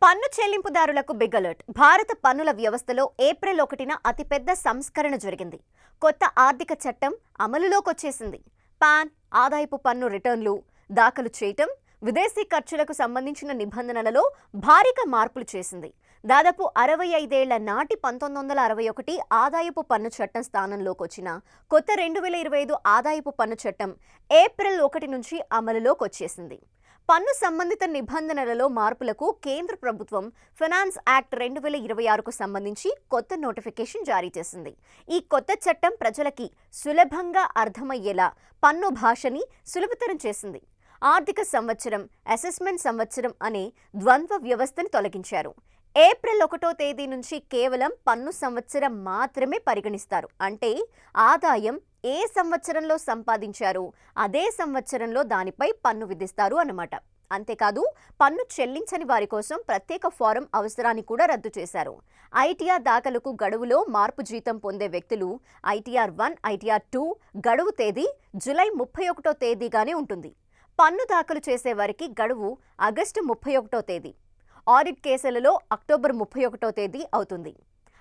పన్ను చెల్లింపుదారులకు big alert. భారత పన్నుల వ్యవస్థలో ఏప్రిల్ 1న అతిపెద్ద సంస్కరణ జరిగింది. కొత్త ఆర్థిక చట్టం అమలులోకి వచ్చేసింది. పాన్, ఆదాయపు పన్ను రిటర్న్లు దాఖలు చేయటం, విదేశీ ఖర్చులకు సంబంధించిన నిబంధనలలో భారీగా మార్పులు చేసింది. దాదాపు 65 ఏళ్ల నాటి 1961 ఆదాయపు పన్ను చట్టం స్థానంలోకి వచ్చిన కొత్త 2025 ఆదాయపు పన్ను చట్టం ఏప్రిల్ 1 నుంచి అమలులోకి వచ్చేసింది. పన్ను సంబంధిత నిబంధనలలో మార్పులకు కేంద్ర ప్రభుత్వం ఫైనాన్స్ యాక్ట్ 2026కు సంబంధించి కొత్త నోటిఫికేషన్ జారీ చేసింది. ఈ కొత్త చట్టం ప్రజలకి సులభంగా అర్థమయ్యేలా పన్ను భాషని సులభతరం చేసింది. ఆర్థిక సంవత్సరం, అసెస్మెంట్ సంవత్సరం అనే ద్వంద్వ వ్యవస్థను తొలగించారు. ఏప్రిల్ 1వ తేదీ నుంచి కేవలం పన్ను సంవత్సరం మాత్రమే పరిగణిస్తారు. అంటే ఆదాయం ఏ సంవత్సరంలో సంపాదించారో అదే సంవత్సరంలో దానిపై పన్ను విధిస్తారు అన్నమాట. అంతేకాదు, పన్ను చెల్లించని వారి కోసం ప్రత్యేక ఫారం అవసరాన్ని కూడా రద్దు చేశారు. ఐటీఆర్ దాఖలుకు గడువులో మార్పు జీతం పొందే వ్యక్తులు ఐటీఆర్ 1, ఐటీఆర్ 2 గడువు తేదీ జూలై 31వ తేదీగానే ఉంటుంది. పన్ను దాఖలు చేసే వారికి గడువు ఆగస్టు 31వ తేదీ, ఆడిట్ కేసులలో అక్టోబర్ 31వ తేదీ అవుతుంది.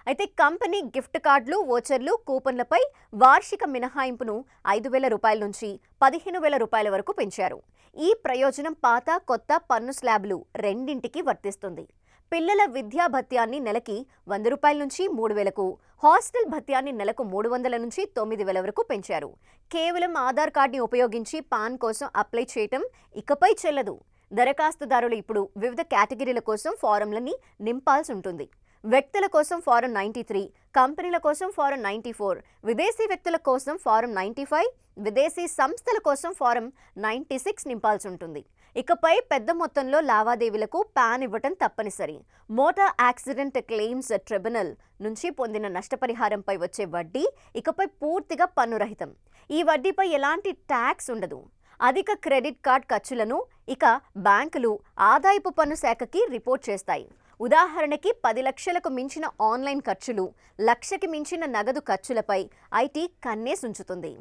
అయితే కంపెనీ గిఫ్ట్ కార్డులు, వోచర్లు, కూపన్లపై వార్షిక మినహాయింపును 5,000 రూపాయల నుంచి 15,000 రూపాయల వరకు పెంచారు. ఈ ప్రయోజనం పాత, కొత్త పన్ను స్లాబ్లు రెండింటికి వర్తిస్తుంది. పిల్లల విద్యా భత్యాన్ని నెలకి 100 రూపాయల నుంచి 3,000కు, హాస్టల్ భత్యాన్ని నెలకు 300 నుంచి 9,000 వరకు పెంచారు. కేవలం ఆధార్ కార్డుని ఉపయోగించి పాన్ కోసం అప్లై చేయటం ఇకపై చెల్లదు. దరఖాస్తుదారులు ఇప్పుడు వివిధ కేటగిరీల కోసం ఫారంలని నింపాల్సి ఉంటుంది. వ్యక్తుల కోసం ఫారం 93, కంపెనీల కోసం ఫారం 94, విదేశీ వ్యక్తుల కోసం ఫారం 95, విదేశీ సంస్థల కోసం ఫారం 96 నింపాల్సి ఉంటుంది. ఇకపై పెద్ద మొత్తంలో లావాదేవీలకు పాన్ ఇవ్వటం తప్పనిసరి. మోటార్ యాక్సిడెంట్ క్లెయిమ్స్ ట్రిబ్యునల్ నుంచి పొందిన నష్టపరిహారంపై వచ్చే వడ్డీ ఇకపై పూర్తిగా పన్నురహితం. ఈ వడ్డీపై ఎలాంటి ట్యాక్స్ ఉండదు. అధిక క్రెడిట్ కార్డ్ ఖర్చులను ఇక బ్యాంకులు ఆదాయపు పన్ను శాఖకి రిపోర్ట్ చేస్తాయి. ఉదాహరణకి 10 లక్షలకు మించిన ఆన్లైన్ ఖర్చులు, 1,00,000కి మించిన నగదు ఖర్చులపై ఐటీ కన్నేసుంచుతుంది.